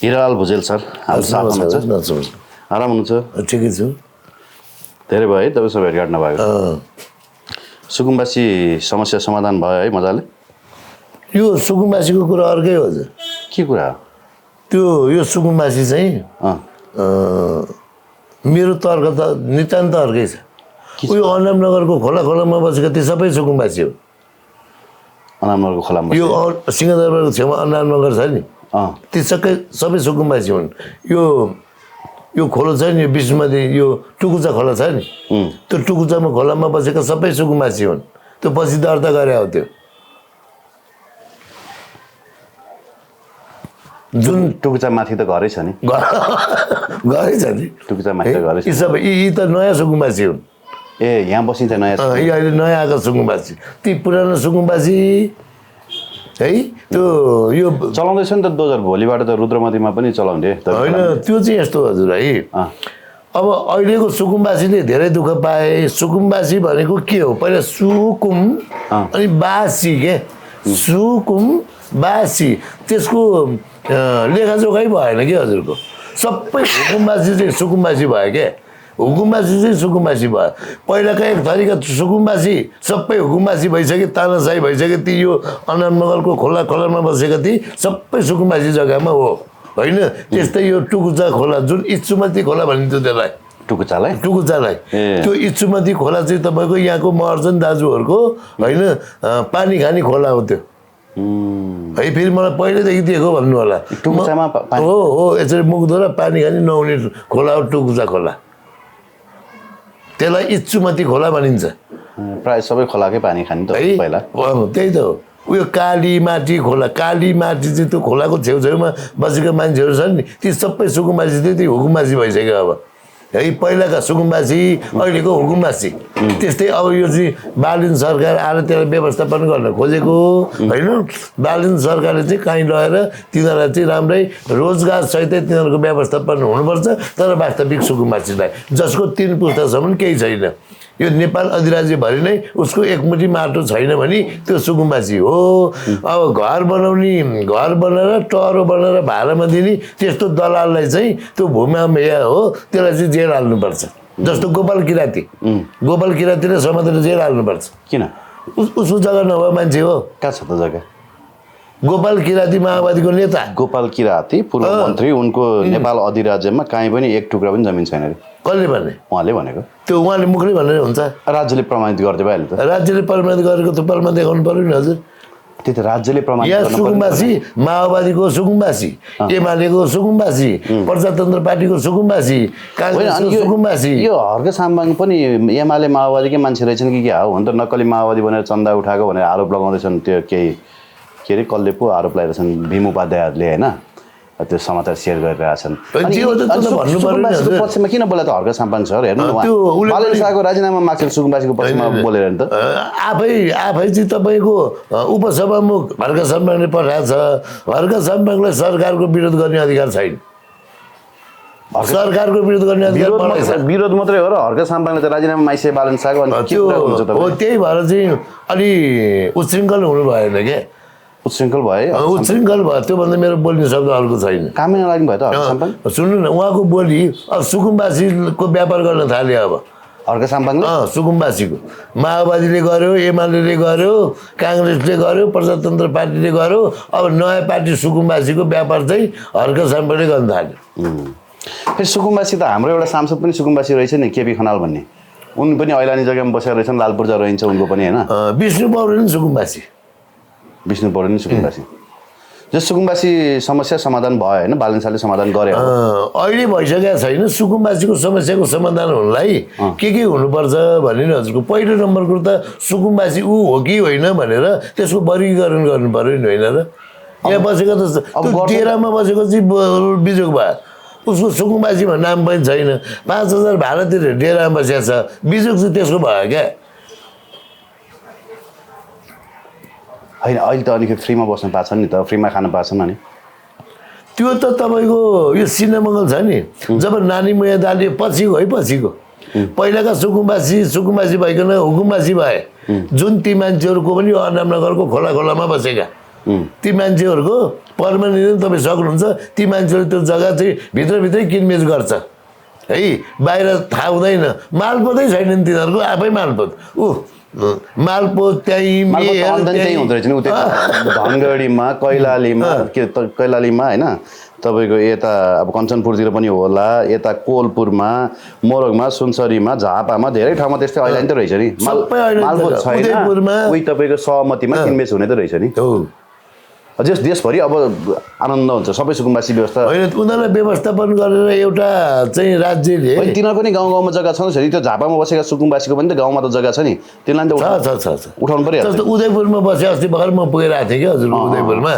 Hiralal Bhujel sir आराम हुनुहुन्छ? ठिकै छु। धेरै भयो है तपाईँसँग भेटघाट नभएको। सुकुम्बासी समस्या समाधान भयो है मजाले? यो सुकुम्बासीको कुरा अर्कै हो हजुर। के कुरा हो त्यो? यो सुकुम्बासी चाहिँ मेरो तर्क त नितान्त अर्कै छ। उयो अनामनगरको खोलामा बसेका ती सबै सुकुम्बासी हो। अनामनगरको खोलामा यो सिंहदरबारको छेउमा अनामनगर छ नि, ती सबै सुकुम्बासी हुन्। यो खोला छ नि, विष्णुमती यो टुकुचा खोला छ नि, त्यो टुकुचामा खोलामा बसेका सबै सुकुम्बासी हुन्। त्यो पछि दर्ता गरे हो। त्यो जुन टुकुचा माथि त घरै छ नि, घरै छ नि, टुकुचा माथि त घरै छ। यी सबै यी त नयाँ सुकुम्बासी हुन्। ए यहाँ बसिन्छ नयाँ? यी अहिले नयाँ आएको सुकुम्बासी। ती पुरानो सुकुम्बासी है त्यो यो चलाउँदैछ नि त डोजर। भोलिबाट त रुद्रमतीमा पनि चलाउने होइन। त्यो चाहिँ यस्तो हजुर है, अब अहिलेको सुकुम्बासीले धेरै दुःख पाए। सुकुम्बासी भनेको के हो? पहिला सुकुम अनि बासी के, सुकुम बासी, त्यसको लेखाजोखै भएन कि हजुरको। सबै हुकुमबासी चाहिँ सुकुम्बासी भयो क्या। हुकुमबासी चाहिँ सुकुम्बासी भयो। पहिलाका एक थरीका सुकुम्बासी सबै हुकुमबासी भइसके, तानाशाही भइसके। ती यो अनामनगरको खोलामा बसेका ती सबै सुकुम्बासी जग्गामा हो होइन। त्यस्तै यो टुकुचा खोला, जुन इच्छुमती खोला भनिन्थ्यो त्यसलाई, टुकुचालाई त्यो इच्छुमती खोला चाहिँ तपाईँको यहाँको महर्जन दाजुहरूको होइन पानी खाने खोला हो त्यो है। फेरि मलाई पहिल्यैदेखि दिएको भन्नु होला। हो यसरी मुखद्वारा पानी खाने नहुने खोला हो टुकुचा खोला। त्यसलाई इच्छुमती खोला भनिन्छ। प्राय सबै खोलाकै पानी खाने त पहिला। त्यही त हो। उयो काली माटी खोला, काली माटी चाहिँ त्यो खोलाको छेउछेउमा बसेका मान्छेहरू छन् नि, ती सबै सुकुम्बासी चाहिँ ती हुकुमबासी भइसक्यो अब है। पहिलाका सुकुम्बासी, अहिलेको हुकुमबासी। त्यस्तै अब यो चाहिँ बालिन सरकार आएर त्यसलाई व्यवस्थापन गर्न खोजेको होइन। बालिन सरकारले चाहिँ कहीँ लगेर तिनीहरूलाई चाहिँ राम्रै रोजगार सहितै तिनीहरूको व्यवस्थापन हुनुपर्छ। तर वास्तविक सुकुम्बासीलाई जसको 3 पुस्तासम्म केही छैन, यो नेपाल अधिराज्यभरि नै उसको एकमुठी माटो छैन भने त्यो सुकुम्बासी हो। अब घर बनाएर टहरो बनाएर भाडामा दिने त्यस्तो दलाललाई चाहिँ त्यो भूमामेय हो, त्यसलाई चाहिँ जेल हाल्नुपर्छ। जस्तो गोपाल किरातीले समातेर जेल हाल्नुपर्छ। किन? उसको जग्गा नभए मान्छे हो। कहाँ छ त जग्गा? गोपाल किराती माओवादीको नेता। गोपाल किराती पूर्व मन्त्री, उनको नेपाल अधिराज्यमा कहीँ पनि एक टुक्रा पनि जमिन छैन अरे। कसले भने? उहाँले भनेको। त्यो उहाँले मुखले भनेर हुन्छ? राज्यले प्रमाणित गरिदियो भइहाल्यो त। राज्यले प्रमाणित गरेको त प्रमाण देखाउनु पर्यो नि हजुर। त्यही त राज्यले प्रमाणित यहाँ सुकुम्बासी, माओवादीको सुकुम्बासी, एमालेको सुकुम्बासी, प्रजातन्त्र पार्टीको सुकुम्बासी, काङ्ग्रेसको सुकुम्बासी। यो हर्क साम्बाङ पनि एमाले माओवादीकै मान्छे रहेछन् कि क्या हो? हुन त नक्कली माओवादी भनेर चन्दा उठाएको भनेर आरोप लगाउँदैछन्। त्यो केही के अरे कसले पो आरोप लगाइरहेछन्, भीम उपाध्यायहरूले होइन, त्यो समाचार सेयर गरिरहेछन्। पक्षमा किन बोले त हर्क साम्बाङ सर? हेर्नु बालन शाहको राजीनामा माग्छ सुकुम्बासीको पक्षमा बोलेर नि त। आफै चाहिँ तपाईँको उपसभामुख हर्क साम्बाङले पठाएको छ। हर्क साम्बाङलाई सरकारको विरोध गर्ने अधिकार छैन। सरकारको विरोध गर्ने अधिकार विरोध मात्रै हो र हर्क साम्बाङले त राजीनामा माइसे बालन शाहको हो। त्यही भएर चाहिँ अलि उच्छृङ्खल हुनु भएन क्या। उच्छृङ्खल भयो त्योभन्दा मेरो बोल्ने शब्द अर्को छैन। कामै नलाग्नु भयो त हर्क साम्बाङ? सुन्नु न, उहाँको बोली अब सुकुम्बासीको व्यापार गर्न थाल्यो। अब हर्क साम्बाङले सुकुम्बासीको माओवादीले गर्यो, एमाले गर्यो, काङ्ग्रेसले गर्यो, प्रजातन्त्र पार्टीले गर्यो। अब नयाँ पार्टी सुकुम्बासीको व्यापार चाहिँ हर्क साम्बाङले गर्न थाल्यो। फेरि सुकुम्बासी त हाम्रो एउटा सांसद पनि सुकुम्बासी रहेछ नि, केपी खनाल भन्ने। उनी पनि ऐलानी जग्गामा बसेर रहेछन्, लालपूर्जा रहन्छ उनको पनि होइन। विष्णु पौडेल सुकुम्बासी। जो सुकुम्बासी समस्या समाधान भयो होइन, बालन शाहले समाधान गरे। अहिले भइसकेको छैन। सुकुम्बासीको समस्याको समाधान हुनलाई के हुनुपर्छ भने नि हजुरको पहिलो नम्बर कुरो त सुकुम्बासी ऊ हो कि होइन भनेर त्यसको वर्गीकरण गर्नु पर्यो नि, होइन र? यहाँ बसेको त डेरामा बसेको चाहिँ बिजोग भयो, उसको सुकुम्बासीमा नाम पनि छैन। 5,000 भाडा तिरेर डेरामा बसेको छ, बिजोग चाहिँ त्यसको भयो क्या। होइन अहिले त अलिकति फ्रीमा बस्नु पाएको छ नि त, फ्रीमा खानु पाएको छ नि। त्यो त तपाईँको यो सिनेमङ्गल छ नि, जब नानी मुया दाली पछिको है, पछिको पहिलाका सुकुम्बासी भइकन हुकुम्बासी भए। जुन ती मान्छेहरूको पनि अनामनगरको खोलामा बसेका ती मान्छेहरूको पर्मानेन्ट तपाईँ सक्नुहुन्छ ती मान्छेले त्यो जग्गा चाहिँ भित्रभित्रै किनबेच गर्छ है बाहिर थाहा हुँदैन मालपोतै छैन नि तिनीहरूको आफै मालपोत मालपोत त्यहीँ त्यही हुँदो रहेछ नि धनगढीमा कैलालीमा कैलालीमा होइन तपाईँको यता अब कञ्चनपुरतिर पनि होला यता कोलपुरमा मोरङमा सुनसरीमा झापामा धेरै ठाउँमा त्यस्तै अहिले त रहेछ नि मालपोत छैन उही तपाईँको सहमतिमा किनबेच हुने त रहेछ नि देशभरि अब आनन्द हुन्छ सबै सुकुम्बासी व्यवस्था होइन उनीहरूलाई व्यवस्थापन गरेर एउटा चाहिँ राज्यले तिनीहरू पनि गाउँ गाउँमा जग्गा छन् त्यो झापामा बसेका सुकुम्बासीको पनि त गाउँमा त जग्गा छ नि तिनीहरूलाई छ उठाउनु पर्यो जस्तो उदयपुरमा बसे अस्ति भर्खर म पुगेर आएको थिएँ कि हजुरको उदयपुरमा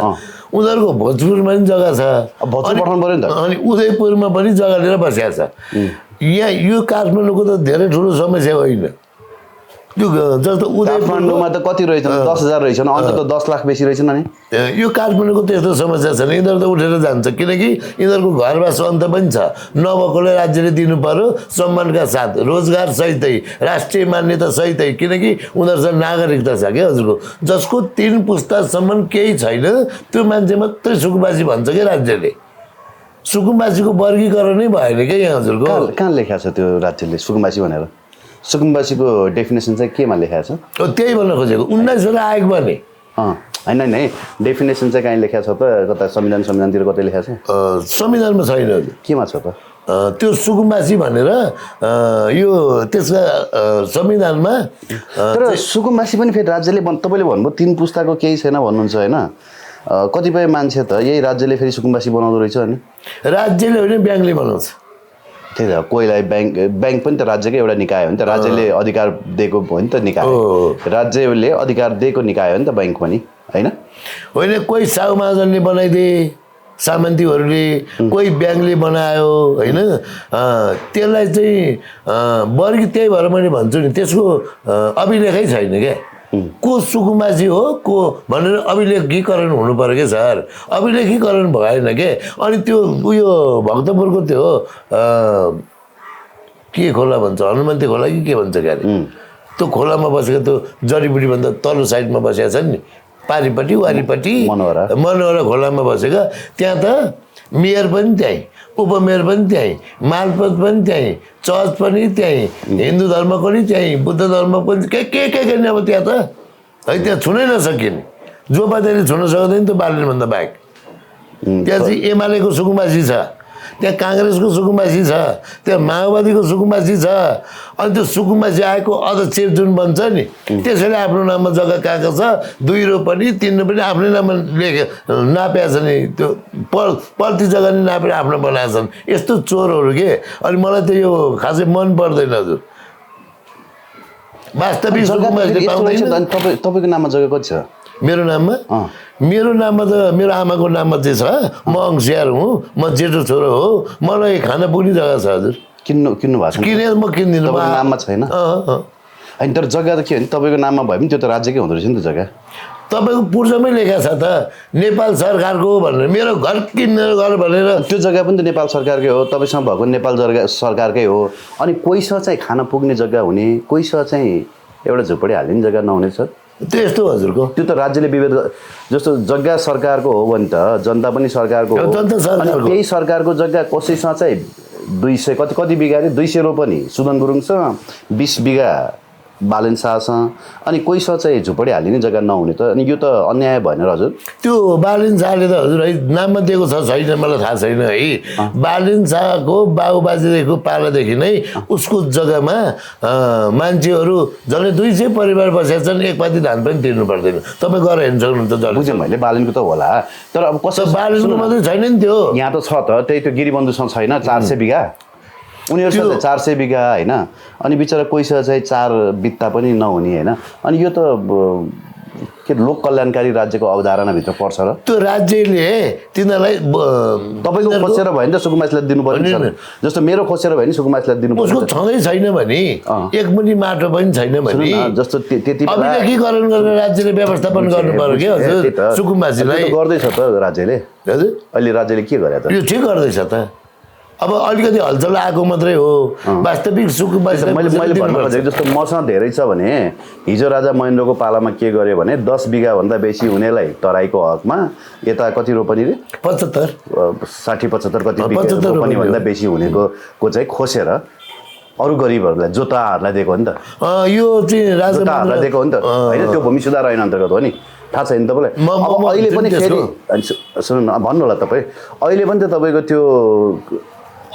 उनीहरूको भोजपुरमा पनि जग्गा छ भोजपुर पठाउनु पर्यो नि त अनि उदयपुरमा पनि जग्गा लिएर बसेको छ यहाँ यो काठमाडौँको त धेरै ठुलो समस्या होइन यो जस्तो काठमाडौँमा त कति रहेछ 10,000 रहेछन् अन्त त 10 लाख बेसी रहेछन् नि यो काठमाडौँको त्यस्तो समस्या छैन यिनीहरू त उठेर जान्छ किनकि यिनीहरूको घरबास अन्त पनि छ नभएकोलाई राज्यले दिनु पर्यो सम्मानका साथ रोजगार सहितै राष्ट्रिय मान्यता सहितै किनकि उनीहरूसँग नागरिकता छ क्या हजुरको जसको 3 पुस्तासम्म केही छैन त्यो मान्छे मात्रै सुकुम्बासी भन्छ क्या राज्यले सुकुम्बासीको वर्गीकरणै भएन क्या यहाँ हजुरको कहाँ लेखा छ त्यो राज्यले सुकुम्बासी भनेर सुकुम्बासीको डेफिनेसन चाहिँ केमा लेखाएको छ त्यही भन्न खोजेको 1900 आएको भने होइन है डेफिनेसन चाहिँ कहीँ लेखाएको छ त कता संविधानतिर कतै लेखाएको छ संविधानमा छैन केमा छ त त्यो सुकुम्बासी भनेर यो त्यसका संविधानमा तर सुकुम्बासी पनि फेरि राज्यले तपाईँले भन्नुभयो 3 पुस्ताको केही छैन भन्नुहुन्छ होइन कतिपय मान्छे त यही राज्यले फेरि सुकुम्बासी बनाउँदो रहेछ अनि राज्यले होइन ब्याङ्कले बनाउँछ त्यही त कोहीलाई ब्याङ्क पनि त राज्यकै एउटा निकाय हो नि त राज्यले अधिकार दिएको हो नि त निकाय राज्यले अधिकार दिएको निकाय हो नि त ब्याङ्क पनि होइन होइन कोही साहु महाजनले बनाइदिए सामन्तीहरूले कोही ब्याङ्कले बनायो होइन त्यसलाई चाहिँ वर्गी त्यही भएर मैले भन्छु नि त्यसको अभिलेखै छैन क्या को सुकुम्बासी हो को भनेर अभिलेखीकरण हुनु पर्यो क्या सर अभिलेखीकरण भएन के अनि त्यो उयो भक्तपुरको त्यो के खोला भन्छ हनुमन्ती खोला कि के भन्छ क्यारे त्यो खोलामा बसेको त्यो जडीबुटीभन्दा तल्लो साइडमा बसेका छन् नि पारिपट्टि वारिपट्टि मनोहरा खोलामा बसेका त्यहाँ त मेयर पनि त्यहीँ उपमेयर पनि त्यहीँ मालपोत पनि त्यहीँ चर्च पनि त्यहीँ हिन्दू धर्मको पनि त्यहीँ बुद्ध धर्म पनि के गर्ने अब त्यहाँ त है त्यहाँ छुनै नसकिने जो पातैले छुन सक्दैन त्यो बालिनभन्दा बाहेक त्यहाँ चाहिँ एमालेको सुकुम्बासी छ त्यहाँ काङ्ग्रेसको सुकुम्बासी छ त्यहाँ माओवादीको सुकुम्बासी छ अनि त्यो सुकुम्बासी आएको अध्यक्ष जुन बन्छ नि त्यसैले आफ्नो नाममा जग्गा कहाँको छ 2 रो पनि 3 रो पनि आफ्नै नाममा नापेका छन् नि त्यो प्रति जग्गा नि नापेर आफ्नो बनाएका छन् यस्तो चोरहरू के अनि मलाई त यो खासै मन पर्दैन हजुर वास्तविक सुकुम्बासीले पाउँदैन तपाईँको नाममा जग्गा कति छ मेरो नाममा त मेरो आमाको नाममा चाहिँ छ म अंशियार हुँ म जेठो छोरो हो मलाई खाना पुग्ने जग्गा छ हजुर किन्नु भएको छ किनेर म किन्दिनँ नाममा छैन होइन तर जग्गा त के हो नि तपाईँको नाममा भयो भने त्यो त राज्यकै हुँदो रहेछ नि त जग्गा तपाईँको पूर्वमै लेखा छ त नेपाल सरकारको भनेर मेरो घर किनेर घर भनेर त्यो जग्गा पनि त नेपाल सरकारकै हो तपाईँसँग भएको नेपाल सरकारकै हो अनि कोहीसँग चाहिँ खाना पुग्ने जग्गा हुने कोहीसँग चाहिँ एउटा झुपडी हाल्ने जग्गा नहुने छ त्यो यस्तो हजुरको त्यो त राज्यले विभेद जस्तो जग्गा सरकारको हो भने त जनता पनि सरकारको हो त्यही सरकारको जग्गा कसैसँग चाहिँ 200 कति बिघा अरे 200 रो पनि सुदन गुरुङसँग 20 बिघा बालेन शाहसँग अनि कोहीसँग चाहिँ झुपडी हालिने जग्गा नहुने त अनि यो त अन्याय भएन र हजुर त्यो बालेन शाहले त हजुर है नाममा दिएको छ छैन मलाई थाहा छैन है बालेन शाहको बाबुबाजेदेखिको पालादेखि नै उसको जग्गामा मान्छेहरू झन्डै 200 परिवार बसेका छन् एक पाती धान पनि तिर्नु पर्दैन तपाईँ गएर हेर्न सक्नुहुन्छ बुझेँ मैले बालेनको त होला तर अब कसै बालेनको मात्रै छैन नि त्यो यहाँ त छ त त्यही त्यो गिरिबन्धुसँग छैन 400 बिघा उनीहरूसँग 400 बिघा होइन अनि बिचरा कोहीसँग चाहिँ 4 बित्ता पनि नहुने होइन अनि यो त के लोक कल्याणकारी राज्यको अवधारणाभित्र पर्छ र त्यो राज्यले तिनीहरूलाई तपाईँको खोसेर भयो नि त सुकुम्बासीलाई दिनु पर्ने जस्तो मेरो खोसेर भयो नि सुकुम्बासीलाई दिनु पर्छ उसको छँदै छैन भने एक मुठी माटो पनि छैन भने जस्तो त्यति अभिलेखीकरण गरेर राज्यले व्यवस्थापन गर्नु पर्यो के हजुर सुकुम्बासीलाई गर्दैछ त राज्यले हजुर अहिले राज्यले के गरे त यो ठिक गर्दैछ त अब अलिकति हलचल आएको मात्रै हो वास्तविक सुकुम्बासी मैले भन्नु खोजेको जस्तो मसँग धेरै छ भने हिजो राजा महेन्द्रको पालामा के गर्यो भने 10 बिघाभन्दा बेसी हुनेलाई तराईको हकमा यता कति रोपनी रे 75 60-75 कति बिघा रोपनी भन्दा बेसी हुनेको चाहिँ खोसेर अरू गरिबहरूलाई जोताहरूलाई दिएको हो नि त यो चाहिँ राजा जोताहरूलाई दिएको हो नि त होइन त्यो भूमि सुधार ऐन अन्तर्गत हो नि थाहा छैन तपाईँलाई अहिले पनि फेरि सुन्नु न भन्नु होला तपाईँ अहिले पनि त तपाईँको त्यो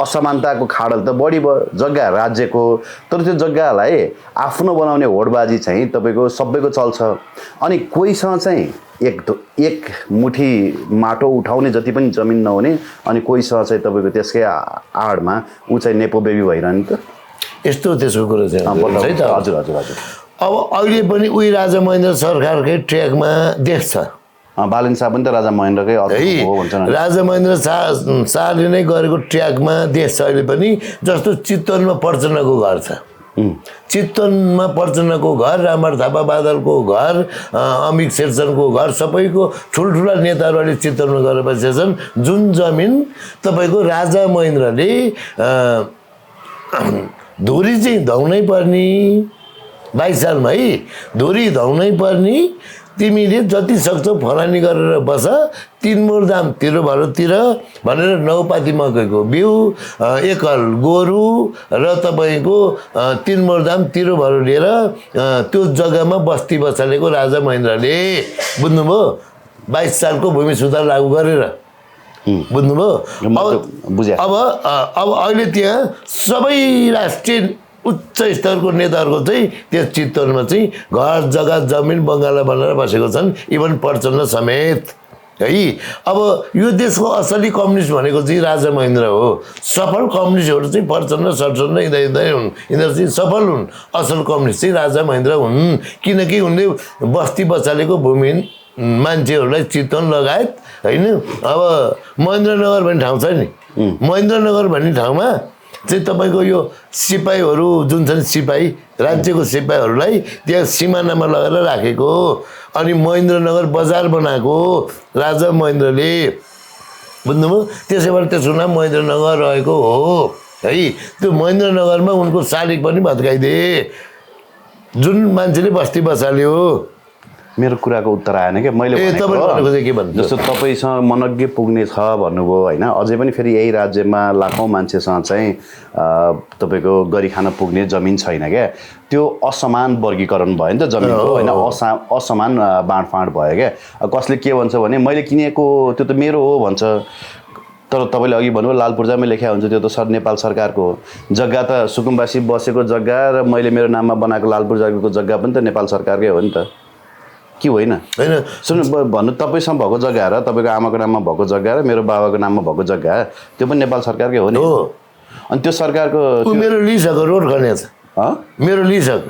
असमानताको खाडल त बढी भयो जग्गा राज्यको तर त्यो जग्गालाई आफ्नो बनाउने होडबाजी चाहिँ तपाईँको सबैको चल्छ अनि कोहीसँग चाहिँ एक मुठी माटो उठाउने जति पनि जमिन नहुने अनि कोहीसँग चाहिँ तपाईँको त्यसकै आडमा ऊ चाहिँ नेपो बेबी भइरहने त यस्तो त्यसको कुरो चाहिँ है त हजुर हजुर हजुर अब अहिले पनि उही राजा महेन्द्र सरकारकै ट्र्याकमा देख्छ बालन शाह पनि त राजा महेन्द्रकै हो भन्छन् राजा महेन्द्र शाहले नै गरेको ट्र्याकमा देख्छ अहिले पनि जस्तो चितवनमा प्रचण्डको घर छ चितवनमा प्रचण्डको घर रामर थापा बादलको घर अमिक शेरचनको घर सबैको ठुल्ठुला नेताहरू अहिले चितवनमा गएर बसेका छन् जुन जमिन तपाईँको राजा महेन्द्रले धुरी चाहिँ धाउनै पर्ने 22 सालमा है धुरी धाउनै पर्ने तिमीले जति सक्छौ फलानी गरेर बस 3 मोर दाम तिरो भरोतिर भनेर 9 पाती मकैको बिउ 1 हल गोरु र तपाईँको 3 मोर दाम तिरो भरो लिएर त्यो जग्गामा बस्ती बसालेको राजा महेन्द्रले बुझ्नुभयो 22 सालको भूमि सुधार लागू गरेर बुझ्नुभयो अब अहिले त्यहाँ सबै राष्ट्रिय उच्च स्तरको नेताहरूको चाहिँ त्यस चितवनमा चाहिँ घर जग्गा जमिन बङ्गाला बनाएर बसेको छन् इभन प्रचण्ड समेत है अब यो देशको असली कम्युनिस्ट भनेको चाहिँ राजा महेन्द्र हो सफल कम्युनिस्टहरू चाहिँ प्रचण्ड सरचण्ड यिनीहरू हुन् यिनीहरू चाहिँ सफल हुन् असल कम्युनिस्ट चाहिँ राजा महेन्द्र हुन् किनकि उनले बस्ती बचालेको भूमि मान्छेहरूलाई चितवन लगायत होइन अब महेन्द्रनगर भन्ने ठाउँ छ नि महेन्द्रनगर भन्ने ठाउँमा चाहिँ तपाईँको यो सिपाहीहरू जुन छन् सिपाही राज्यको सिपाहीहरूलाई त्यहाँ सिमानामा लगेर राखेको अनि महेन्द्रनगर बजार बनाएको राजा महेन्द्रले बुझ्नुभयो त्यसैबाट त्यसको नाम महेन्द्रनगर रहेको हो है त्यो महेन्द्रनगरमा उनको शालिग पनि भत्काइदिए जुन मान्छेले बस्ती बसाल्यो मेरो कुराको उत्तर आएन क्या मैले जस्तो तपाईँसँग मनज्ञ पुग्ने छ भन्नुभयो होइन अझै पनि फेरि यही राज्यमा लाखौँ मान्छेसँग चाहिँ तपाईँको गरी खान पुग्ने जमिन छैन क्या त्यो असमान वर्गीकरण भयो नि त जमिनको होइन असमान बाँडफाँड भयो क्या कसले के भन्छ भने मैले किनेको त्यो त मेरो हो भन्छ तर तपाईँले अघि भन्नुभयो लाल पूर्जामै लेखा हुन्छ त्यो त नेपाल सरकारको हो जग्गा त सुकुम्बासी बसेको जग्गा र मैले मेरो नाममा बनाएको लाल पूर्जाको जग्गा पनि त नेपाल सरकारकै हो नि त के होइन होइन सुन्नु भन्नु तपाईँसँग भएको जग्गा र तपाईँको आमाको नाममा भएको जग्गा र मेरो बाबाको नाममा भएको जग्गा त्यो पनि नेपाल सरकारकै हो नि अनि त्यो सरकारको मेरो लिइसक्यो रोड खन्या छ मेरो लिइसक्यो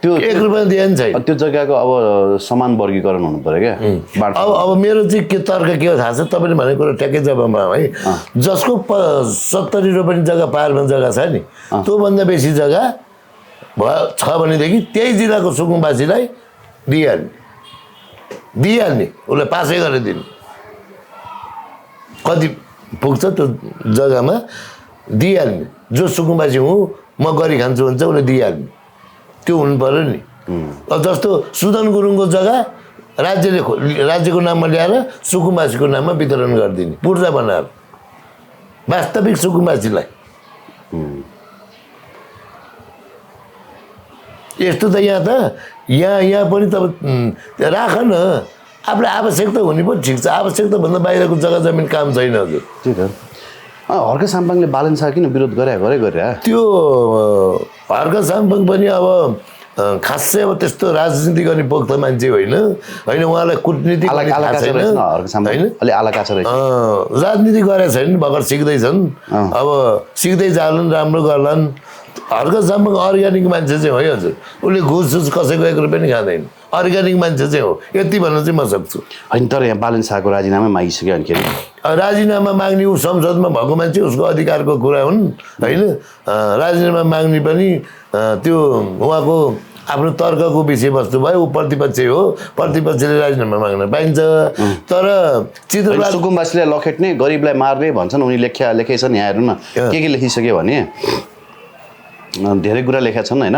त्यो 1 रुपियाँ दिएन छैन त्यो जग्गाको अब समान वर्गीकरण हुनु पर्यो क्या अब मेरो चाहिँ के तर्क के हो थाहा छ तपाईँले भनेको कुरा ट्याक्कै जवाबमा है जसको 70 रुपियाँ जग्गा पारमा जग्गा छ नि त्योभन्दा बेसी जग्गा छ भनेदेखि त्यही जिल्लाको सुकुम्बासीलाई दिइहाल्ने उसलाई पासै गरेर दिनु कति पुग्छ त्यो जग्गामा दिइहाल्ने जो सुकुम्बासी हुँ म गरी खान्छु भन्छ उसले दिइहाल्ने त्यो हुनु पऱ्यो नि जस्तो सुदन गुरुङको जग्गा राज्यको नाममा ल्याएर सुकुम्बासीको नाममा वितरण गरिदिने पूर्जा बनाएर वास्तविक सुकुम्बासीलाई यस्तो त यहाँ पनि तपाईँ राख न आफूलाई आवश्यकता हुने पनि ठिक छ आवश्यकताभन्दा बाहिरको जग्गा जमिन काम छैन हजुर त्यही त हर्क साम्पाङले बालन शाह किन विरोध गरे त्यो हर्क साम्पाङ पनि अब खासै अब त्यस्तो राजनीति गर्ने पोख्त मान्छे होइन उहाँलाई कुटनीति राजनीति गरेका छैन भर्खर सिक्दैछन् अब सिक्दै जालन् राम्रो गर्लान् हर्क साम्पाङ अर्ग्यानिक मान्छे चाहिँ हो हजुर उसले घुस कसैको 1 रुपियाँ पनि खाँदैन अर्ग्यानिक मान्छे चाहिँ हो यति भन्न चाहिँ म सक्छु होइन तर यहाँ बालन शाहको राजीनामा मागिसक्यो अनि राजीनामा माग्ने ऊ संसदमा भएको मान्छे उसको अधिकारको कुरा हुन् होइन राजीनामा माग्ने पनि त्यो उहाँको आफ्नो तर्कको विषयवस्तु भयो ऊ प्रतिपक्षी हो प्रतिपक्षले राजीनामा माग्न पाइन्छ तर चित्रबहादुर सुकुम्बासीलाई लखेट्ने गरिबलाई मार्ने भन्छन् उनी लेखेछन् यहाँ हेर्नु न के लेखिसक्यो भने धेरै कुरा लेखेका छन् होइन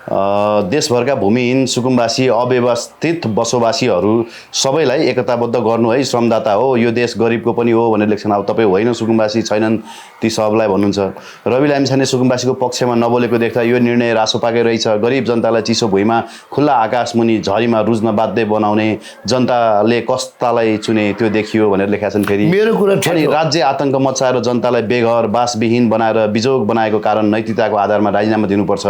देशभरका भूमिहीन सुकुम्बासी अव्यवस्थित बसोबासीहरू सबैलाई एकताबद्ध गर्नु है श्रमदाता हो यो देश गरिबको पनि हो भनेर लेख्छन् अब तपाईँ होइन सुकुम्बासी छैनन् ती सबलाई भन्नुहुन्छ रवि लामिछाने सुकुम्बासीको पक्षमा नबोलेको देख्दा यो निर्णय रासोपाकै रहेछ गरिब जनतालाई चिसो भुइँमा खुल्ला आकाश मुनि झरीमा रुज्न बाध्य बनाउने जनताले कस्तालाई चुने त्यो देखियो भनेर लेखेका छन् फेरि मेरो कुरा अनि राज्य आतङ्क मचाएर जनतालाई बेघर बासविहीन बनाएर बिजोग बनाएको कारण नैतिकताको आधारमा राजीनामा दिनुपर्छ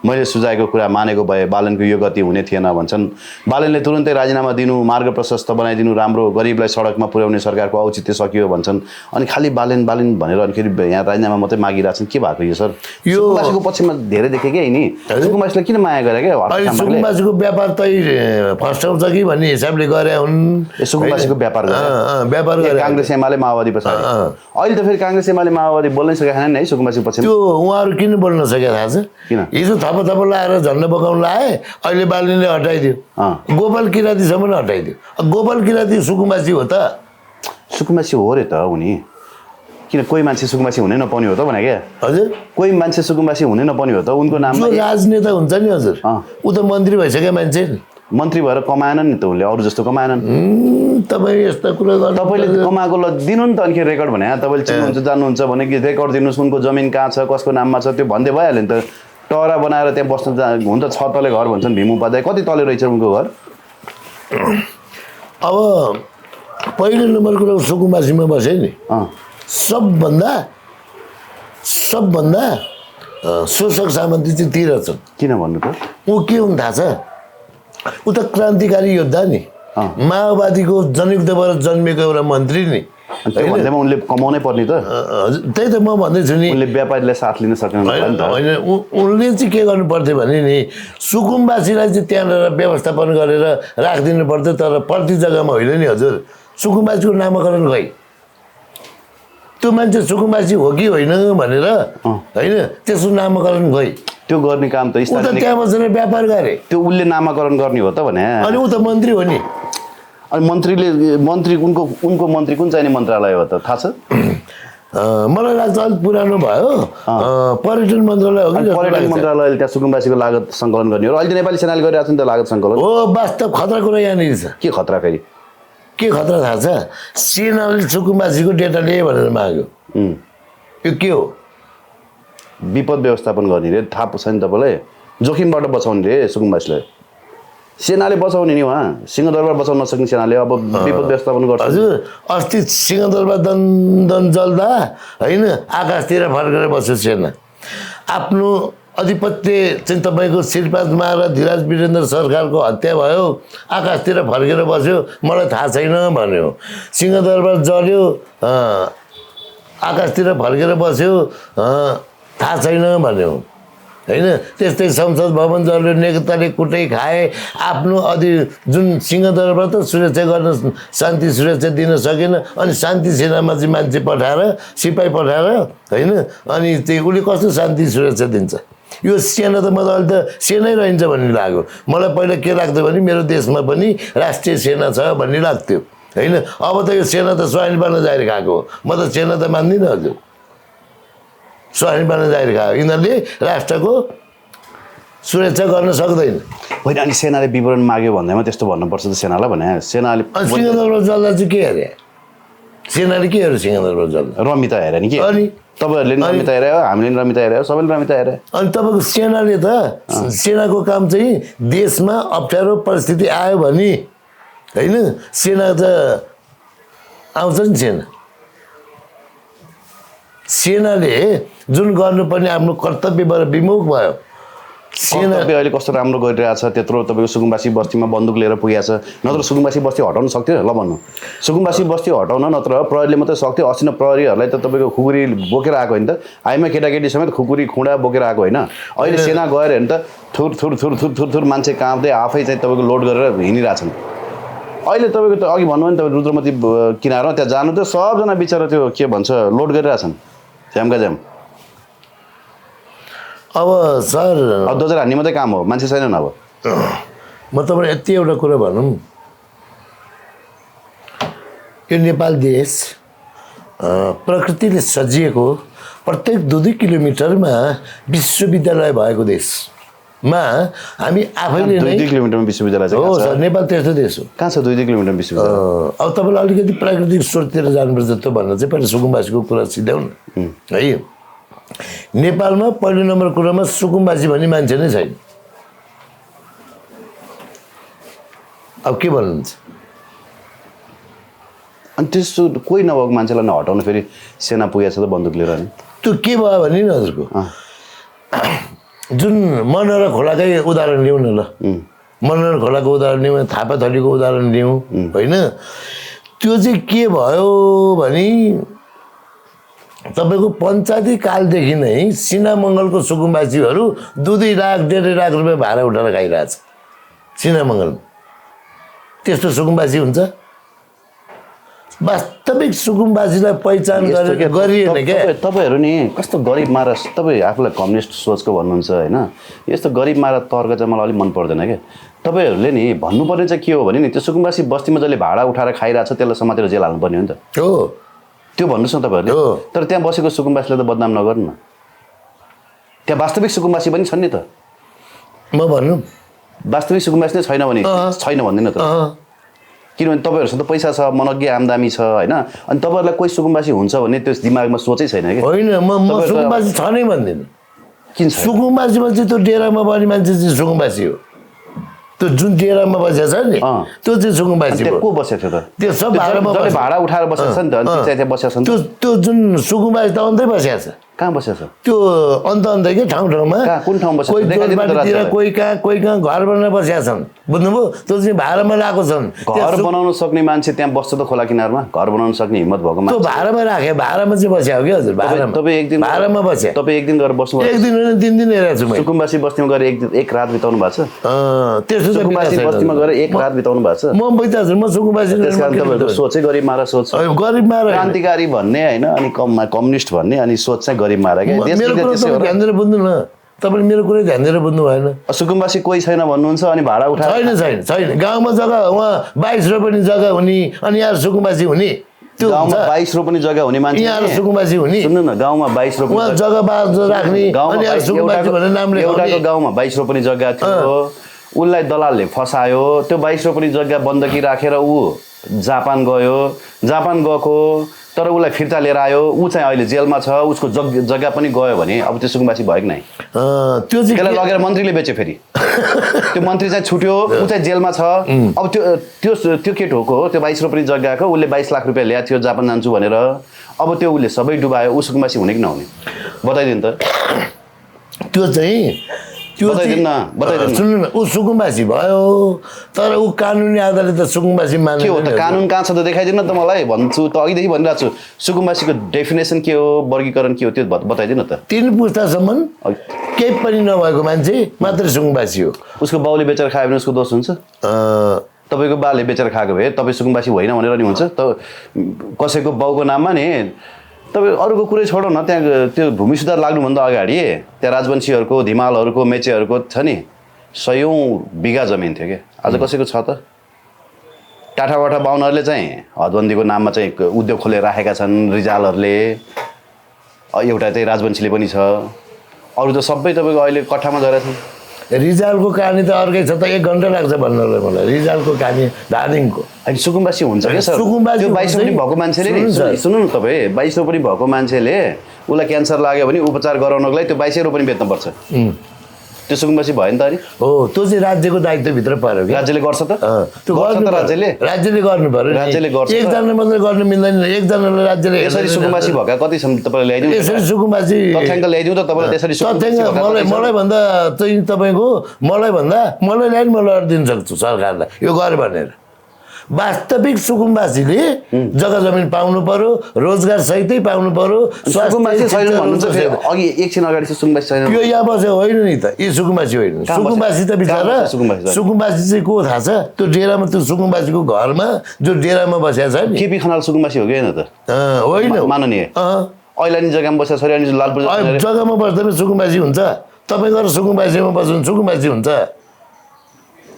मैले सुझाएको कुरा मानेको भए बालनको यो गति हुने थिएन भन्छन् बालनले तुरुन्तै राजीनामा दिनु मार्ग प्रशस्त बनाइदिनु राम्रो गरिबलाई सडकमा पुर्याउने सरकारको औचित्य सकियो भन्छन् अनि खालि बालन भनेर अनिखेरि यहाँ राजीनामा मात्रै मागिरहेछन् के भएको यो सर यो सुकुम्बासीको पक्षमा धेरै देखेँ क्या नि सुकुम्बासीलाई किन माया गरे क्या सुकुम्बासीको व्यापार तै फस्टाउँछ कि भन्ने हिसाबले गरे हुन् सुकुम्बासीको व्यापार गरे काङ्ग्रेस एमाले माओवादी पछाडि अहिले त फेरि काङ्ग्रेस एमाले माओवादी बोल्नै सकेका छैनन् है सुकुम्बासीको पक्षमा त्यो उहाँहरू किन बोल्न सकेका थाहा छ किन हिजो थप लाएर झन्डा बोकाउन लाए अहिले बालिनले हटाइदियो गोपाल किराँतीसम्म हटाइदियो गोपाल किराँती सुकुम्बासी हो त सुकुम्बासी हो रे त उनी किन कोही मान्छे सुकुम्बासी हुनै नपाउने हो त भने क्या हजुर कोही मान्छे सुकुम्बासी हुनै नपाउने हो त उनको नाममा राजनेता हुन्छ नि हजुर ऊ त मन्त्री भइसक्यो मान्छे नि मन्त्री भएर कमाएनन् नि त उनले अरू जस्तो कमाएनन् तपाईँ यस्ता कुरा गर्नु तपाईँले कमाएको ल दिनु नि त अनि रेकर्ड भने तपाईँले चिन्नुहुन्छ जान्नुहुन्छ भने कि रेकर्ड दिनुहोस् उनको जमिन कहाँ छ कसको नाममा छ त्यो भन्दै भइहाल्यो नि त टहरा बनाएर त्यहाँ बस्न हुन्छ छ तले घर भन्छन् भीम उपाध्याय कति तले रहेछ उनको घर अब पहिलो नम्बर कुरा सुकुम्बासीमा बसे नि सबभन्दा शोषक सामन्ती चाहिँ तिर छन् किन भन्नु त ऊ के हुन् थाहा छ ऊ त क्रान्तिकारी योद्धा नि माओवादीको जनयुद्धबाट जन्मेको एउटा मन्त्री नि भन्दैमा उनले कमाउनै पर्ने त त्यही त म भन्दैछु नि उनले व्यापारीलाई साथ लिन सक्नु होइन उनले चाहिँ के गर्नु पर्थ्यो भने नि सुकुम्बासीलाई चाहिँ त्यहाँनिर व्यवस्थापन गरेर राखिदिनु पर्थ्यो तर प्रति जग्गामा होइन नि हजुर सुकुम्बासीको नामाकरण खै त्यो मान्छे सुकुम्बासी हो कि होइन भनेर होइन त्यसको नामाकरण खै त्यो गर्ने काम त त्यहाँ बसेर व्यापार गरे त्यो उसले नामाकरण गर्ने हो त भने अनि ऊ त मन्त्री हो नि अनि मन्त्री उनको मन्त्री कुन चाहिने मन्त्रालय हो त थाहा छ मलाई लाग्छ अलिक पुरानो भयो पर्यटन मन्त्रालय हो कि पर्यटन मन्त्रालयले त्यहाँ सुकुम्बासीको लागत सङ्कलन गर्ने हो अहिले नेपाली सेनाले गरिरहेको छ नि त लागत सङ्कलन हो वास्तव खतरा कुरा यहाँनिर छ के खतरा फेरि के खतरा थाहा छ सेनाले सुकुम्बासीको डेटा लिए भनेर माग्यो यो के हो विपद व्यवस्थापन गर्ने रे थाहा छ नि तपाईँलाई जोखिमबाट बचाउने रे सुकुम्बासीलाई सेनाले बचाउने नि उहाँ सिंहदरबार बचाउन नसक्ने सेनाले अब विपद व्यवस्थापन गर्छ हजुर अस्ति सिंहदरबार दन जल्दा होइन आकाशतिर फर्केर बस्यो सेना आफ्नो अधिपत्य चाहिँ तपाईँको श्रीपाद मार धीराज वीरेन्द्र सरकारको हत्या भयो आकाशतिर फर्केर बस्यो मलाई थाहा छैन भन्यो सिंहदरबार जल्यो आकाशतिर फर्केर बस्यो थाहा छैन भन्यो होइन त्यस्तै संसद भवन जल्यो नेकताले कुटै खाए आफ्नो जुन सिंहदरबार त सुरक्षा गर्न शान्ति सुरक्षा दिन सकेन अनि शान्ति सेनामा चाहिँ मान्छे पठाएर सिपाही पठाएर होइन अनि चाहिँ उसले कस्तो शान्ति सुरक्षा दिन्छ यो सेना त मलाई अहिले त सेनै रहन्छ भन्ने लाग्यो मलाई पहिला के लाग्थ्यो भने मेरो देशमा पनि राष्ट्रिय सेना छ भन्ने लाग्थ्यो होइन अब त यो सेना त स्वाइन बन्न जाएर खाएको हो म त सेना त मान्दिनँ हजुर स्वाइन बन्न जाएर खायो यिनीहरूले राष्ट्रको सुरक्षा गर्न सक्दैन होइन अनि सेनाले विवरण माग्यो भन्दैमा त्यस्तो भन्नुपर्छ त सेनालाई भने सेनाले सिंहदरबार जल्दा चाहिँ के हेरे सेनाले के हेऱ्यो सिंहदरबार जल्दा रमिता हेरे नि के अनि तपाईँहरूले रमिता हेऱ्यो हामीले रमिता हेऱ्यो सबैले रमिता हेऱ्यो अनि तपाईँको सेनाले त सेनाको काम चाहिँ देशमा अप्ठ्यारो परिस्थिति आयो भने होइन सेना त आउँछ नि सेनाले जुन गर्नुपर्ने आफ्नो कर्तव्यबाट विमुख भयो सेना अहिले कस्तो राम्रो गरिरहेछ त्यत्रो तपाईँको सुकुम्बासी बस्तीमा बन्दुक लिएर पुगेको छ नत्र सुकुम्बासी बस्ती हटाउन सक्थ्यो ल भन्नु सुकुम्बासी बस्ती हटाउन नत्र प्रहरीले मात्रै सक्थ्यो अस्ति नै प्रहरीहरूलाई त तपाईँको खुकुरी बोकेर आएको होइन त आइमा केटाकेटी समेत खुकुरी खुँडा बोकेर आएको होइन अहिले सेना गएर होइन त थुर थुर थुर थुर थुर थुर मान्छे काँप्दै आफै चाहिँ तपाईँको लोड गरेर हिँडिरहेछन् अहिले तपाईँको त अघि भन्नुभयो नि तपाईँ रुद्रमती किनारमा त्यहाँ जानु त सबजना बिचरा त्यो के भन्छ लोड गरिरहेछन् झ्यामका झ्याम अब सर अब दोजर हान्ने मात्रै काम हो, मान्छे छैनन् अब। म तपाईँलाई यति एउटा कुरा भनौँ, यो नेपाल देश प्रकृतिले सजिएको प्रत्येक 2-2 किलोमिटरमा विश्वविद्यालय भएको देशमा हामी आफैले नै 2-2 किलोमिटरमा विश्वविद्यालय चाहिँ हो सर, नेपाल त्यस्तो देश हो। कहाँ छ 2-2 किलोमिटरमा विश्वविद्यालय? अब तपाईँलाई अलिकति प्राकृतिक स्रोततिर जानुपर्छ जस्तो भन्न चाहिँ पहिला सुकुम्बासीको कुरा सिध्याउँ न है। नेपालमा पहिलो नम्बर कुरामा सुकुम्बासी भन्ने मान्छे नै छैन। अब के भन्नुहुन्छ? अनि त्यस्तो कोही नभएको मान्छेलाई हटाउनु फेरि सेना पुगेछ त बन्दुक लिएर नि। त्यो के भयो भने नि हजुरको जुन मनोहर खोलाकै उदाहरण लिउँ न ल, मनोहर खोलाको उदाहरण लिउँ, थापाथलीको उदाहरण लिउँ होइन। त्यो चाहिँ के भयो भने तपाईँको पञ्चायती कालदेखि नै सिनामङ्गलको सुकुम्बासीहरू 2-2 लाख 1.5 लाख रुपियाँ भाडा उठाएर खाइरहेछ सिनामङ्गलमा। त्यस्तो सुकुम्बासी हुन्छ? वास्तविक सुकुम्बासीलाई पहिचान गरिएन क्या। तपाईँहरू नि कस्तो गरिब मारा, तपाईँ आफूलाई कम्युनिस्ट सोचको भन्नुहुन्छ होइन, यस्तो गरिब मारा तर्क चाहिँ मलाई अलिक मन पर्दैन क्या। तपाईँहरूले नि भन्नुपर्ने चाहिँ के हो भने नि त्यो सुकुम्बासी बस्तीमा जसले भाडा उठाएर खाइरहेछ त्यसलाई समातेर जेल हाल्नुपर्ने हो नि त। हो त्यो भन्नुहोस् न तपाईँहरूले। तर त्यहाँ बसेको सुकुम्बासीलाई त बदनाम नगर्नु न, त्यहाँ वास्तविक सुकुम्बासी पनि छन् नि त। म भन्नु वास्तविक सुकुम्बासी नै छैन भने छैन भन्दैन त, किनभने तपाईँहरूसँग त पैसा छ, मनज्ञ आम्दानी छ होइन। अनि तपाईँहरूलाई कोही सुकुम्बासी हुन्छ भन्ने त्यो दिमागमा सोचै छैन कि? होइन, म सुकुम्बासी छ नै भन्दिनँ। किन छ? सुकुम्बासीमा चाहिँ त्यो डेरामा बस्ने मान्छे चाहिँ सुकुम्बासी हो। त्यो जुन डेरामा बसेको छ नि त्यो चाहिँ सुकुम्बासी हो। को बसेको छ त? त्यो सब भाडा उठाएर बसेको छ नि त, त्यहाँ बसेको छ नि। त्यो जुन सुकुम्बासी त अन्तै बसेको छ। कहाँ बसेको छ? त्यो अन्त के ठाउँ ठाउँमा कुन ठाउँ बसेको? कोही जोरबाटीतिर, कोही कहाँ घर बनाएर बसेका छन्, बुझ्नुभयो? त्यो चाहिँ भाडामा लगाएको छन्। घर बनाउन सक्ने मान्छे त्यहाँ बस्छ त खोला किनारमा? घर बनाउन सक्ने हिम्मत भएको मान्छे त्यो भाडामा राखे, भाडामा चाहिँ बस्या हो कि हजुर। भाडामा तपाईँ एक दिन भाडामा बस्या। तपाईँ एक दिन गएर बस्नु? एक दिन होइन 3 दिन हेरेको छु मैले। सुकुम्बासी बस्तीमा गएर एक रात बिताउनु भएको छ? त्यस्तो चाहिँ सुकुम्बासी बस्तीमा गएर एक रात बिताउनु भएको छ? म बुझ्छु, म सुकुम्बासी। त्यसकारण तपाईँहरूको सोचै गरिब मारा सोच, गरिब मारा क्रान्तिकारी भन्ने होइन, अनि कम्युनिस्ट भन्ने, अनि सोच चाहिँ गरिब मारा क्या। मेरो कुरा तपाईँ ध्यान दिएर बुझ्नु न, तपाईँले मेरो कुरै ध्यान दिएर बुझ्नु भएन। सुकुम्बासी कोही छैन भन्नुहुन्छ अनि भाडा उठाएर? छैन। गाउँमा जग्गा उहाँ 22 रुपियाँ जग्गा हुने अनि यहाँ सुकुम्बासी हुने, त्यो गाउँमा 22 रुपियाँ जग्गा हुने मान्छे यहाँ सुकुम्बासी हुने। सुन्नु न, गाउँमा 22 रुपियाँ उहाँ जग्गा राख्ने अनि यहाँ सुकुम्बासी भनेर नाम लेखाउने। एउटाको गाउँमा 22 रुपियाँ जग्गा थियो, उसलाई दलालले फसायो। त्यो 22 रुपियाँ जग्गा बन्दकी राखेर ऊ जापान गयो। जापान गएको तर उसलाई फिर्ता लिएर आयो, ऊ चाहिँ अहिले जेलमा छ, उसको जग्गा पनि गयो भने अब त्यो सुकुम्बासी भयो कि नै? त्यो चाहिँ त्यसलाई लगेर मन्त्रीले बेच्यो, फेरि त्यो मन्त्री चाहिँ छुट्यो, ऊ चाहिँ जेलमा छ। अब त्यो केटोको त्यो 22 रुपियाँ जग्गाको उसले 22 लाख रुपियाँ ल्याएको थियो जापान जान्छु भनेर। अब त्यो उसले सबै डुबायो, ऊ सुकुम्बासी हुने कि नहुने बताइदिनु त। त्यो चाहिँ सुन्नु न, ऊ सुकुम्बासी भयो तर ऊ कानुनी आधारले त सुकुम्बासी मान्ने के हो त? कानुन कहाँ छ त देखाइदिनु न त मलाई, भन्छु त अघिदेखि भनिरहेको छु। सुकुम्बासीको डेफिनेसन के हो, वर्गीकरण के हो, त्यो बताइदिनु त। 3 पुस्तासम्म केही पनि नभएको मान्छे मात्रै सुकुम्बासी हो। उसको बाउले बेचेर खायो भने उसको दोष हुन्छ? तपाईँको बाले बेचेर खाएको भए तपाईँ सुकुम्बासी होइन भनेर नि हुन्छ त? कसैको बाउको नाममा नि तपाईँ अरूको कुरै छोडो न, त्यहाँ त्यो भूमि सुधार लाग्नुभन्दा अगाडि त्यहाँ राजवंशीहरूको, धिमालहरूको, मेचेहरूको छ नि 100औं बिघा जमिन थियो क्या। आज कसैको छ त? टाठावाठा बाहुनहरूले चाहिँ हदबन्दीको नाममा चाहिँ उद्योग खोलेर राखेका छन् रिजालहरूले, एउटा चाहिँ राजवंशीले पनि छ, अरू त सबै तपाईँको अहिले कट्ठामा झरेका छन्। रिजालको कहानी त अर्कै छ त, 1 घन्टा लाग्छ भन्नलाई मलाई। रिजालको कहानी धादिङको अनि सुकुम्बासी हुन्छ क्या सर? सुकुम्बासी 22 रुपियाँ भएको मान्छेले नि, सुन्नु न तपाईँ, 22 रुपियाँ भएको मान्छेले उसलाई क्यान्सर लाग्यो भने उपचार गराउनको लागि त्यो 22 रुपियाँ बेच्नुपर्छ। त्यो सुकुम्बासी भयो नि त? अनि हो, त्यो चाहिँ राज्यको दायित्वभित्र पर्यो कि राज्यले गर्छ त? त्यो गर्छ त, राज्यले गर्नु पर्यो। राज्यले गर्छ। एकजनाले मात्रै गर्न मिल्दैन, एकजनाले राज्यले। यसरी सुकुम्बासी भएका कति छन् तपाईँले ल्याइदिनु? यसरी सुकुम्बासी तथ्याङ्क ल्याइदिउँ त तपाईँलाई? त्यसरी मलाई भन्दा चाहिँ तपाईँको मलाई ल्याइ म लड दिन सक्छु सरकारलाई यो गर्यो भनेर। वास्तविक सुकुम्बासीले जग्गा जमिन पाउनु पर्यो, रोजगार सहितै पाउनु पर्यो। सुकुम्बासी छैन भन्नुहुन्छ? अघि एकछिन अगाडि चाहिँ सुकुम्बासी छैन यो यहाँ बसेको होइन नि त, यी सुकुम्बासी होइन। सुकुम्बासी त बिचरा सुकुम्बासी चाहिँ को थाहा छ? त्यो डेरामा, त्यो सुकुम्बासीको घरमा जो डेरामा बसेको छ नि। केपी खनाल सुकुम्बासी हो कि होइन त? होइन माननीय ऐलानी जग्गामा बसेको छ, अनि लालपुर जग्गामा बस्दा पनि सुकुम्बासी हुन्छ। तपाईँ गएर सुकुम्बासीमा बस्नु सुकुम्बासी हुन्छ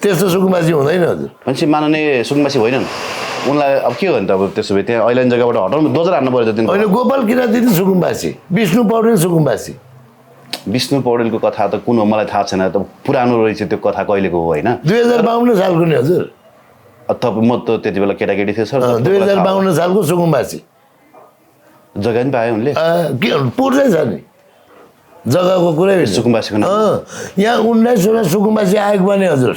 त्यस्तो सुकुम्बासी हुँदैन हजुर मान्छे माननीय सुकुम्बासी होइनन् उनलाई अब के हो नि त अब त्यसो भए त्यहाँ ऐल्यान्ड जग्गाबाट हटाउनु दोजर हान्नु पऱ्यो त तिनीहरू होइन गोपाल किराती सुकुम्बासी विष्णु पौडेल सुकुम्बासी विष्णु पौडेलको कथा त कुन हो मलाई थाहा छैन त पुरानो रहेछ त्यो कथा कहिलेको हो होइन 2052 सालको नि हजुर तपाईँ म त त्यति बेला केटाकेटी थिएँ सर 2052 सालको सुकुम्बासी जग्गा पनि पायो उनले के पुर्दै छ नि जग्गाको कुरै होइन सुकुम्बासीको नाम यहाँ 19 सुकुम्बासी आएको भने हजुर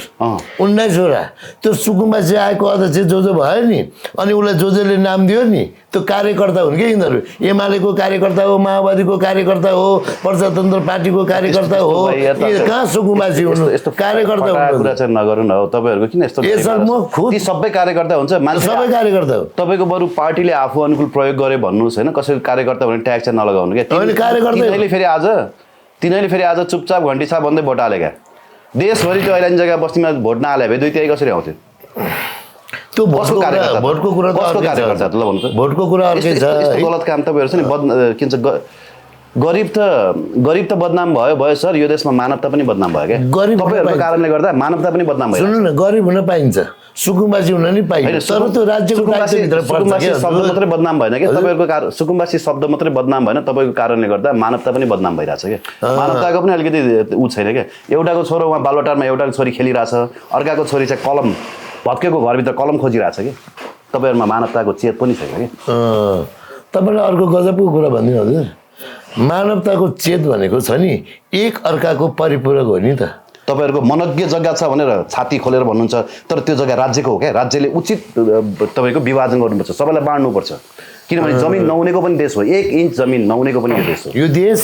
19 त्यो सुकुम्बासी आएको अध्यक्ष जो भयो नि अनि उसलाई जसले नाम दियो नि त्यो कार्यकर्ता हुन् कि यिनीहरू एमालेको कार्यकर्ता हो माओवादीको कार्यकर्ता हो प्रजातन्त्र पार्टीको कार्यकर्ता हो कहाँ सुकुम्बासी हुनु यस्तो कार्यकर्ता कुरा चाहिँ नगरौँ न हो तपाईँहरूको किन यस्तो सर म खुद सबै कार्यकर्ता हुन्छ मान्छे सबै कार्यकर्ता हो तपाईँको बरु पार्टीले आफू अनुकूल प्रयोग गरे भन्नुहोस् होइन कसैको कार्यकर्ता भने ट्याग चाहिँ नलगाउनु क्या तिनीहरूले फेरि आज चुपचाप घन्टीसा भन्दै भोट हालेका देशभरि त्यो ऐल्यान्ड जग्गा बस्तीमा भोट नहाले भए 2-3 कसरी आउँथ्यो त्यो भोटको कुरा कार्यकर्ता ल भन्नु भोटको कुरा अर्कै छ गलत काम तपाईँहरू छ नि के भन्छ गरिब त बदनाम भयो सर यो देशमा मानवता पनि बदनाम भयो क्या तपाईँहरूको कारणले गर्दा मानवता पनि बदनाम भयो सुन्नु न गरिब हुन पाइन्छ सुकुम्बासी हुन नि पाइन्छ तर त्यो राज्यको दायित्वभित्र पर्छ शब्द मात्रै बदनाम भएन क्या तपाईँहरूको सुकुम्बासी शब्द मात्रै बदनाम भएन तपाईँको कारणले गर्दा मानवता पनि बदनाम भइरहेछ क्या मानवताको पनि अलिकति ऊ छैन क्या एउटाको छोरो उहाँ बालुवाटारमा एउटाको छोरी खेलिरहेछ अर्काको छोरी चाहिँ कलम भत्केको घरभित्र कलम खोजिरहेछ कि तपाईँहरूमा मानवताको चेत पनि छैन कि तपाईँलाई अर्को गजबको कुरा भनिदिनु हजुर मानवताको चेत भनेको छ नि एक अर्काको परिपूरक हो नि त तपाईँहरूको मनज्ञ जग्गा छ भनेर छाती खोलेर भन्नुहुन्छ तर त्यो जग्गा राज्यको हो क्या राज्यले उचित तपाईँको विभाजन गर्नुपर्छ सबैलाई बाँड्नुपर्छ किनभने जमिन नहुनेको पनि देश हो 1 इन्च जमिन नहुनेको पनि देश हो यो देश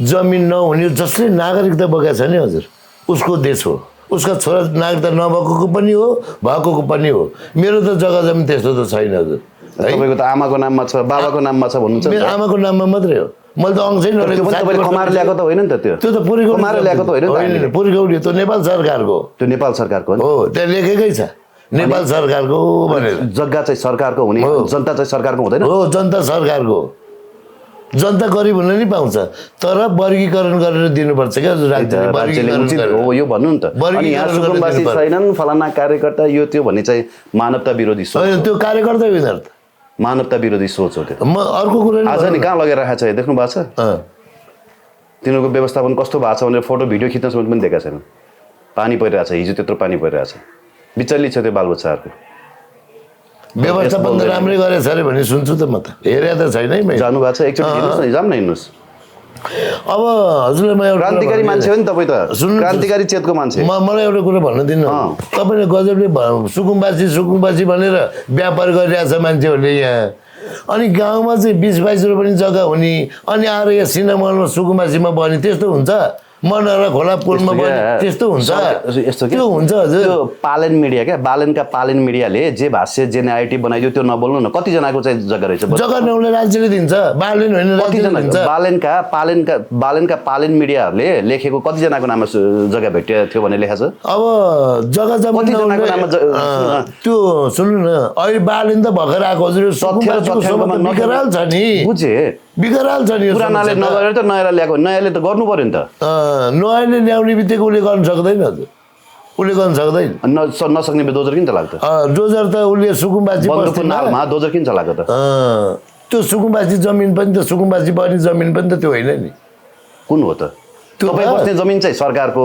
जमिन नहुने जसले नागरिकता बोकेको छ नि हजुर उसको देश हो उसका छोरा नागरिकता नभएको पनि हो भएको पनि हो मेरो त जग्गा जमिन त्यस्तो त छैन हजुर तपाईँको त आमाको नाममा छ बाबाको नाममा छ भन्नुहुन्छ मेरो आमाको नाममा मात्रै हो मैले त अंशै नलिएको तपाईँले कमाएर ल्याएको त होइन नि त त्यो त पुरै कमाएर ल्याएको त होइन नि पुरै त्यो नेपाल सरकारको त्यो नेपाल सरकारको हो त्यहाँ लेखेकै छ नेपाल सरकारको भनेर जग्गा चाहिँ सरकारको हुने जनता चाहिँ सरकारको हुँदैन हो जनता सरकारको जनता गरिब हुन नि पाउँछ तर वर्गीकरण गरेर दिनुपर्छ क्या राज्यले हो यो भन्नु नि त अनि यहाँ सुकुम्बासी छैनन् फलाना कार्यकर्ता यो त्यो भन्ने चाहिँ मानवता विरोधी सोच त्यो कार्यकर्ता विधार्थ मानवता विरोधी सोच हो त्यो म अर्को कुरा आज नि कहाँ लगेर राखेको छ देख्नु भएको छ तिनीहरूको व्यवस्थापन कस्तो भएको छ भनेर फोटो भिडियो खिच्न समेत पनि देखाएको छैन पानी परिरहेछ हिजो त्यत्रो पानी परिरहेछ बिचल्ली छ त्यो बालबच्चाहरूको व्यवस्थापन त राम्रै गरेछ अरे भन्ने सुन्छु त म त हेरेको त छैन है जानु भएको छ एकचोटि हिँड्नुहोस् न जाम न हिँड्नुहोस् अब हजुरलाई म एउटा क्रान्तिकारी मान्छे हो नि तपाईँ त क्रान्तिकारी चेतको मान्छे मलाई एउटा कुरा भन्न दिनु तपाईँले गजबले सुकुम्बासी भनेर व्यापार गरिरहेछ मान्छेहरूले यहाँ अनि गाउँमा चाहिँ 20-22 रुपियाँ पनि जग्गा हुने अनि आएर यहाँ सिनेमामा सुकुम्बासीमा बन्ने त्यस्तो हुन्छ मनहरा खोला पुलमा त्यस्तो हुन्छ यस्तो त्यो हुन्छ हजुर त्यो पालन मिडिया क्या पालन मिडियाले जे भाष्य जे नेगेटिभ बनाइदियो त्यो नबोल्नु न कतिजनाको चाहिँ जग्गा रहेछ जग्गा नहुने राज्यले दिन्छ बालेन होइन राज्यले दिन्छ बालनका पालन मिडियाहरूले लेखेको कतिजनाको नाममा जग्गा भेट्यो थियो भने लेखेको छ अब जग्गा जमिन त्यो सुन्नु न अहिले बालेन त भर्खर आएको हजुर बिकराल छ नि बुझे बिकराल छ नि पुरानाले नगरेर त नयाँलाई ल्याएको नयाँले त गर्नु पर्यो नि त नयाँले ल्याउने बित्तिकै उसले गर्न सक्दैन हजुर उसले गर्न सक्दैन नसक्ने डोजर किन चलाएको त डोजर त उसले सुकुम्बासी नालमा डोजर किन चलाएको त त्यो सुकुम्बासी जमिन पनि त सुकुम्बासी बस्ने जमिन पनि त त्यो होइन नि कुन हो त तपाईँ बस्ने जमिन चाहिँ सरकारको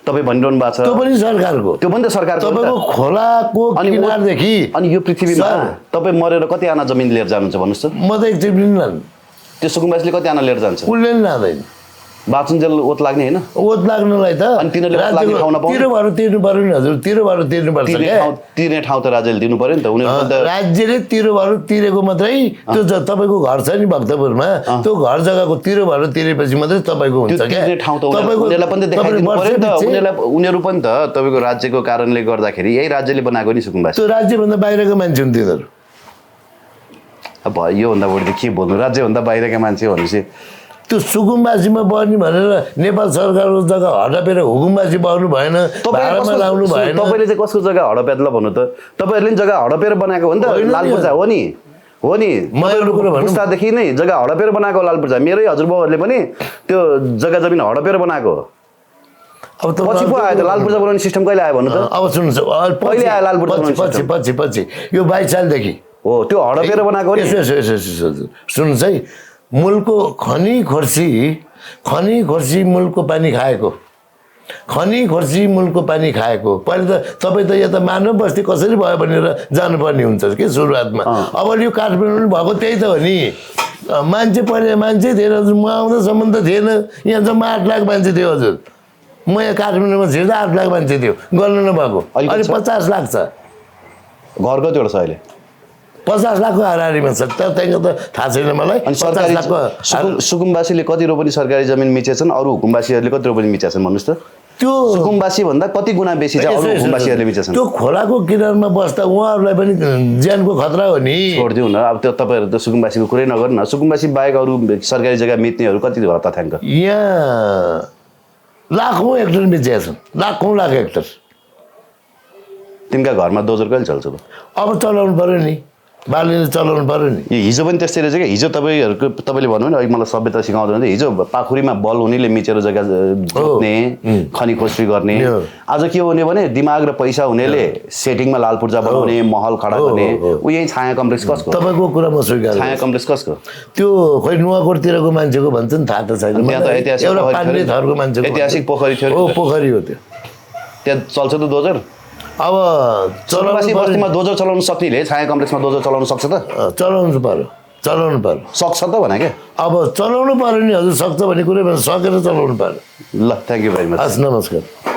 तपाईँ भनिरहनु भएको छ त्यो पनि सरकारको त्यो पनि त सरकारको तपाईँको खोलाको किनारदेखि अनि यो पृथ्वीमा तपाईँ मरेर कति आना जमिन लिएर जानुहुन्छ भन्नुहोस् त म त एकचोटि पनि लानु त्यो सुकुम्बासीले कति आना लिएर जान्छ उसले पनि लाँदैन बाँचुन्जेल ओत लाग्ने होइन ओत लाग्नलाई त अनि तिनीहरूले तिरोहरू तिर्नु पर्यो नि हजुर तिरोहरू तिर्नुपर्छ तिर्ने ठाउँ त राज्यले दिनु पर्यो नि त उनीहरू राज्यले तिरोहरू तिरेको मात्रै त्यो तपाईँको घर छ नि भक्तपुरमा त्यो घर जग्गाको तिरोहरू तिरेपछि मात्रै तपाईँको हुन्छ तिर्ने ठाउँ त उनीहरूलाई पनि देखाइदिनु पर्यो नि त उनीहरू पनि त तपाईँको राज्यको कारणले गर्दाखेरि यही राज्यले बनाएको नि सुकुम्बासी त्यो राज्यभन्दा बाहिरको मान्छे हुन् तिनीहरू अब योभन्दा बढी त के बोल्नु राज्यभन्दा बाहिरका मान्छे भनेपछि त्यो सुकुम्बासीमा बस्ने भनेर नेपाल सरकारको जग्गा हडपेर हुकुमबासी बस्नु भएन भाडामा लाउनु भएन तपाईँले चाहिँ कसको जग्गा हडपेर ल भन्नु त तपाईँहरूले नि जग्गा हडपेर बनाएको हो नि त लालपूर्जा हो नि हो नि म एउटा कुरा भनौँ पुस्तादेखि नै जग्गा हडपेर बनाएको लाल पूर्जा मेरै हजुरबाउहरूले पनि त्यो जग्गा जमिन हडपेर बनाएको अब त पछि पो आयो त लाल पूर्जा बनाउने सिस्टम कहिले आयो भन्नु त अब सुन्नुहोस् कहिले आयो लाल पूर्जा बनाउने पछि पछि पछि यो 22 सालदेखि हो त्यो हडपेर बनाएको नि सुन्नुहोस् है मूलको खनी खोर्सी मूलको पानी खाएको पहिले त तपाईँ त यता मानव बस्ती कसरी भयो भनेर जानुपर्ने हुन्छ कि सुरुवातमा अब यो काठमाडौँ भएको त्यही त हो नि मान्छे पहिले मान्छे थिएन हजुर म आउँदासम्म त थिएन यहाँ जम्मा 8 लाख मान्छे थियो हजुर म यहाँ काठमाडौँमा छिर्दा 8 लाख मान्छे थियो गर्नु नभएको अहिले 50 लाख छ घर कतिवटा छ अहिले 50 लाखको हाराहारीमा छ त्यहाँको त थाहा छैन मलाई अनि 50 लाखको सुकुम्बासीले कति रोपनी सरकारी जमिन मिचेछन् अरू हुकुमबासीहरूले कति रोपनी मिचेछन् भन्नुहोस् त त्यो सुकुम्बासी भन्दा कति गुणा बेसी छ अरू हुकुमबासीहरूले मिचेछन् त्यो खोलाको किनारमा बस्दा उहाँहरूलाई पनि ज्यानको खतरा हो नि छोडिदिउँ न अब त्यो तपाईँहरू त सुकुम्बासीको कुरै नगर्नु न सुकुम्बासी बाहेक अरू सरकारी जग्गा मिच्नेहरू कति हो तथ्याङ्क यहाँ लाखौँ हेक्टर बेचिया छन् लाख हेक्टर तिनका घरमा दोजर कहिले चल्छ त अब चलाउनु पर्यो नि बालीले चलाउनु पर्यो नि यो हिजो पनि त्यस्तै रहेछ क्या हिजो तपाईँले भन्नु नि अघि मलाई सभ्यता सिकाउँदैन हिजो पाखुरीमा बल हुनेले मिचेर जग्गा जोत्ने खनी खोस्री गर्ने आज के हुने भने दिमाग र पैसा हुनेले सेटिङमा लाल पूर्जा बनाउने महल खडा गर्ने ऊ यही छाया कम्प्लेक्स कसको तपाईँको कुरा म स्वीकार छाया कम्प्लेक्स कसको त्यो खोइ नुवाकोटतिरको मान्छेको भन्छ नि थाहा त छैन त्यहाँ त एउटा पाण्डे थरको मान्छेको ऐतिहासिक पोखरी थियो हो पोखरी हो त्यो त्यहाँ चल्छ त दोजर अब चलाउनु बस्तीमा दोजर चलाउन सक्नेले छाया कम्प्लेक्समा दोजर चलाउन सक्छ त चलाउनु पर्यो सक्छ त भने क्या अब चलाउनु पर्यो नि हजुर सक्छ भन्ने कुरै सकेर चलाउनु पर्यो ल थ्याङ्क यू भेरी मच हस् नमस्कार